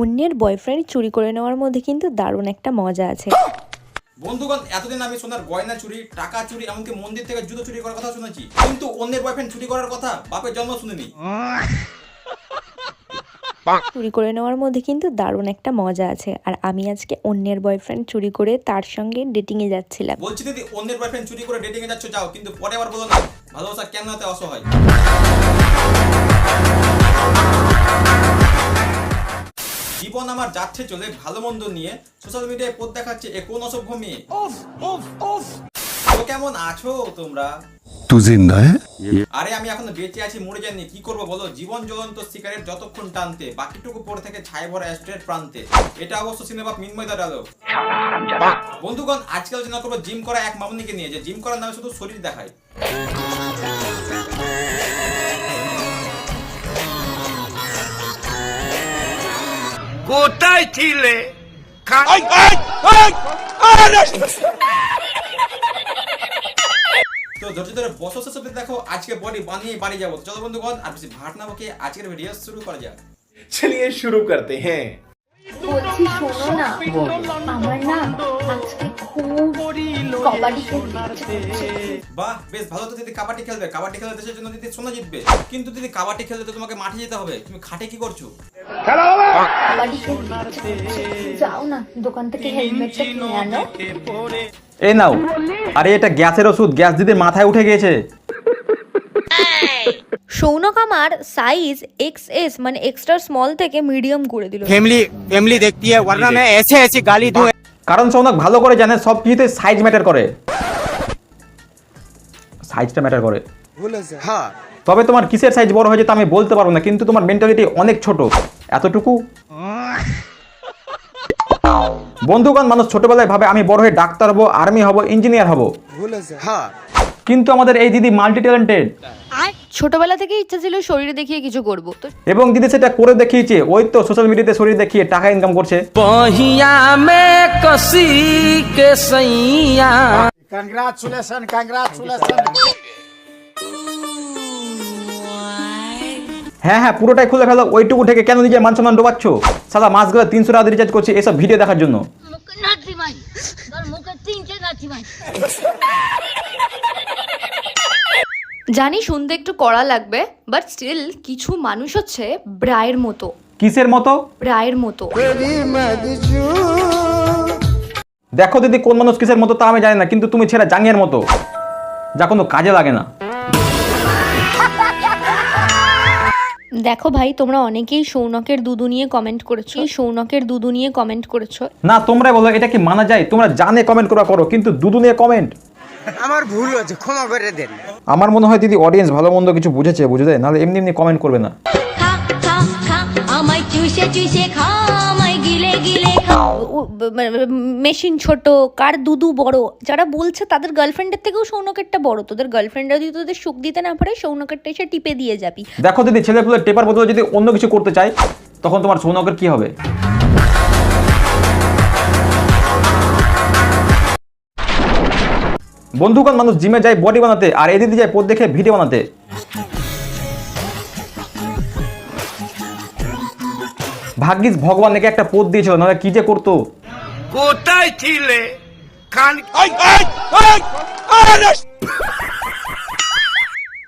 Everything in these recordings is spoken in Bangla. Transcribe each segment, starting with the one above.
অন্যের বয়ফ্রেন্ড চুরি করে নেওয়ার মধ্যে কিন্তু দারুণ একটা মজা আছে। বন্ধুগণ, এতদিন আমি সোনার গয়না চুরি, টাকা চুরি, এমনকি মন্দির থেকে জুতো চুরি করার কথা শুনেছি, কিন্তু অন্যের বয়ফ্রেন্ড চুরি করার কথা বাপের জন্ম শুনিনি। চুরি করে নেওয়ার মধ্যে কিন্তু দারুণ একটা মজা আছে। আর আমি আজকে অন্যের বয়ফ্রেন্ড চুরি করে তার সঙ্গে ডেটিং এ যাচ্ছিলাম। বলছি দিদি, অন্যের বয়ফ্রেন্ড চুরি করে ডেটিং এ যাচ্ছ যাও, কিন্তু পরে আবার বলো না ভালোবাসা কেন এত অসহায়। জীবন আমার যাচ্ছে চলে ভালো মন্দ নিয়ে, সোশ্যাল মিডিয়ায় পোস্ট দেখাচ্ছে এ কোন অসভ্য মেয়ে। তো কেমন আছো তোমরা? तू जिंदा है? আরে আমি এখনো বেঁচে আছি, মরে যাইনি। কি করবো বলো, জীবন জ্বলন্ত সিগারেট যতক্ষণ টানতে, বাকিটুকু পড়ে থেকে ছাই ভরা স্ট্রেট প্রান্তে। এটা অবশ্য সিনেমা মিনময় দা ডায়লগ। বন্ধুগণ, আজকে আলোচনা করবো জিম করা এক মামুনিকে নিয়ে, যে জিম করার নামে শুধু শরীর দেখায়। কোথায় ছিলে? তো ধৈর্য ধরে বসো, শেষ অবধি দেখো। আজকে বডি বানিয়ে বাড়ি যাবো। চলো বন্ধুগণ, আর বেশি ভাট না বকে আজকের ভিডিও শুরু করা যাক। चलिए शुरू करते हैं। বলছি শোনো না, আমার না আজকে খুব কবাডি খেলতে ইচ্ছে করছে। বাহ, বেশ ভালো তো দিদি। কাবাডি খেলবে? কাবাডি খেলে দেশের জন্য দিদি সোনা জিতবে। কিন্তু দিদি, কাবাডি খেলতে তো তোমাকে মাঠে যেতে হবে, তুমি খাটে কি করছো? কবাডি খেলতে ইচ্ছে করছে। যাও না, দোকান থেকে হেলমেটটা কিনে আনো। এই নাও। আরে এটা গ্যাসের ওষুধ, গ্যাস দিদির মাথায় উঠে গিয়েছে। সৌনক আমার সাইজ XS মানে এক্সট্রা স্মল থেকে মিডিয়াম করে দিল। फैमिली देखती है, वरना मैं ऐसे ऐसी गाली दूं। কারণ সৌনক ভালো করে জানে সব কিছুতে সাইজ ম্যাটার করে। সাইজটা ম্যাটার করে। हाँ, তবে তোমার কিসের সাইজ বড় হয়েছে তা আমি বলতে পারবো না, কিন্তু তোমার মেন্টালিটি অনেক ছোট। এতটুকু। বন্ধুগণ, মানুষ ছোটবেলায় ভাবে আমি বড় হয়ে ডাক্তার হব, আর্মি হব, ইঞ্জিনিয়ার হব। हाँ, কিন্তু আমাদের এই দিদি মাল্টি ট্যালেন্টেড, ছোটবেলা থেকে ইচ্ছা ছিল শরীরে দেখিয়ে কিছু করব। তো এবং দিদি সেটা করে দেখিয়েছে। ওই তো সোশ্যাল মিডিয়াতে শরীর দেখিয়ে টাকা ইনকাম করছে। बहिया में कसी के सैया। Congratulation congratulation. হ্যাঁ হ্যাঁ, পুরোটাই খুলে ফেলো। ওইটুকু থেকে কেন নিজের মান সম্মান ডোবাচ্ছ? সাদা মাস গেলে 300 টাকা রিচার্জ করছে এসব ভিডিও দেখার জন্য। জানি শুনতে একটু কড়া লাগবে, বাট স্টিল কিছু মানুষ হচ্ছে ব্রায়ের মতো। কিসের মতো? ব্রায়ের মতো। দেখো দিদি, কোন মানুষ কিসের মতো তা আমি জানি না, কিন্তু তুমি ছেড়া জাঙ্গিয়ার মতো, যা কোনো কাজে লাগে না। দেখো ভাই, তোমরা অনেকেই সৌনকের দুদু নিয়ে কমেন্ট করেছো। সৌনকের দুদু নিয়ে কমেন্ট করেছো। না, তোমরাই বলো এটা কি মানা যায়? তোমরা জানে কমেন্ট করো, কিন্তু দুদু নিয়ে কমেন্ট। আমার ভুল হয়েছে, ক্ষমা করে দেন। আমার মনে হয় দিদি অডিয়েন্স ভালো মন্দ কিছু বুঝেছে, বুঝে দেয়, নাহলে এমনি এমনি কমেন্ট করবে না। মেশিন ছোট, কার দুদু বড়, যারা বলছে তাদের গার্লফ্রেন্ডের থেকেও সৌনকেরটা বড়। তোদের গার্লফ্রেন্ডরা যদি তোদের সুখ দিতে না পারে, সৌনকেরটা এসে টিপে দিয়ে যাবি। দেখো দিদি, ছেলেপুলে টেপার বদলে যদি অন্য কিছু করতে চায়, তখন তোমার সৌনকের কি হবে? বন্ধুগণ, মানুষ জিমে যায় বডি বানাতে, আর এই দিদি যায় পোস্ট দেখে ভিডিও বানাতে। ভাগ্যিস ভগবান একে একটা পোস্ট দিয়েছিল, নাহলে কি যে করতো। কোথায় ছিলে?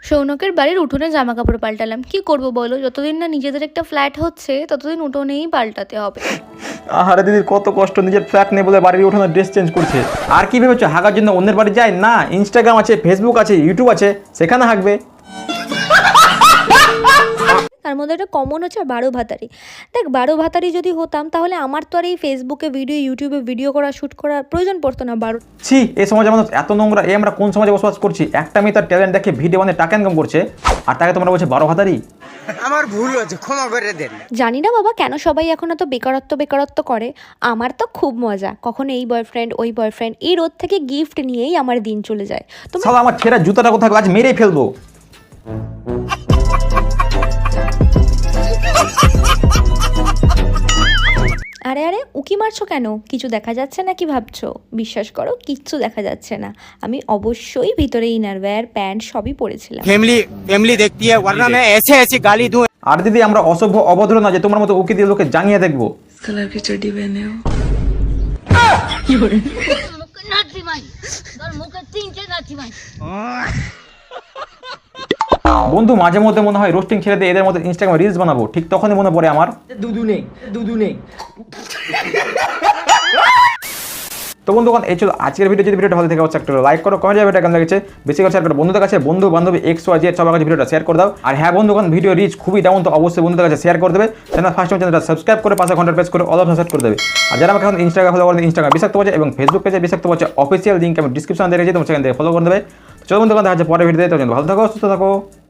সৌনকের বাড়ির উঠোনে জামা কাপড় পাল্টালাম। কি করব বলো, যতদিন না নিজেদের একটা ফ্ল্যাট হচ্ছে ততদিন উঠোনেই পাল্টাতে হবে। আহারে দিদির কত কষ্ট, নিজের ফ্ল্যাট নেই বলে বাড়ির উঠোনে ড্রেস চেঞ্জ করছে। আর কি ভেবেছো হাগার জন্য অন্যের বাড়ি যায়? না, ইনস্টাগ্রাম আছে, ফেসবুক আছে, ইউটিউব আছে, সেখানে হাঁকবে। তার মধ্যে একটা কমন হচ্ছে 12 ভাতারি। দেখ, 12 ভাতারি যদি হতাম তাহলে আমার তো আর এই ফেসবুকে ভিডিও, ইউটিউবে ভিডিও করা, শ্যুট করার প্রয়োজন পড়তো না। ছি, এই সমাজে মানুষ এত নোংরা। আমরা কোন সমাজে বসবাস করছি? একটা মেয়ে তার ট্যালেন্ট দেখে ভিডিও বানিয়ে টাকা ইনকাম করছে, আর তাকে তোমরা বলছে 12 ভাতারি। আমার ভুল হয়েছে, ক্ষমা করে দেন। জানি না বাবা কেন সবাই এখন এত বেকারত্ব করে। আমার তো খুব মজা, কখন এই বয়ফ্রেন্ড ওই বয়ফ্রেন্ড, এই রোদ থেকে গিফট নিয়েই আমার দিন চলে যায়। শালা আমার ছেঁড়া জুতাটা কোথায়, আজ মেরেই ফেলবো। আরে আরে উকি মারছো কেন? কিছু দেখা যাচ্ছে না কি ভাবছো? বিশ্বাস করো কিচ্ছু দেখা যাচ্ছে না। আমি অবশ্যই ভিতরে ইনারওয়্যার প্যান্ট সবই পরেছিলাম। फैमिली देखती है वरना मैं ऐसे ऐसे गाली दूं। আর দিদি আমরা অসভ্য অভদ্র না যে তোমার মতো উকি দিয়ে লোকে জাঙিয়ে দেখবো। বন্ধু মাঝে মধ্যে মনে হয় রোস্টিং ছেড়ে দিয়ে এদের মধ্যে ইনস্টাগ্রামে রিলস বানাবো, ঠিক তখনই মনে পড়ে আমার তো বন্ধুগণ এই ছিল আজকের ভিডিও। যদি ভিডিওটা ভালো থেকে হচ্ছে একটা লাইক করো, কমেন্ট ভিডিওটা কেমন লেগেছে বেশি করে শেয়ার করো বন্ধুদের কাছে, বন্ধু বান্ধবী XYZ সবার কাছে ভিডিওটা শেয়ার করে দাও। আর হ্যাঁ বন্ধুগণ ভিডিও রিচ খুবই ডাউন, তো অবশ্যই বন্ধুদের কাছে শেয়ার করে দেবে। চ্যানেল ফার্স্ট টাইম চ্যানেলটা সাবস্ক্রাইব করে পাশে ঘন্টা প্রেস করে অল অপশন সেট করে দেবে। আর যারা আমাকে এখন ইনস্টাগ্রাম ফলো করেন, ইনস্টাগ্রাম বিষাক্ত বাজে এবং ফেসবুক পেজে বিষাক্ত বাজে অফিসিয়াল লিঙ্ক আমি ডিসক্রিপশনে দিয়ে রেখেছি, তোমরা সেখান থেকে ফলো করে দেবে। চলো বন্ধুগণ দেখা হচ্ছে পরের ভিডিওতে, তখন ভালো থাকো সুস্থ থাকো।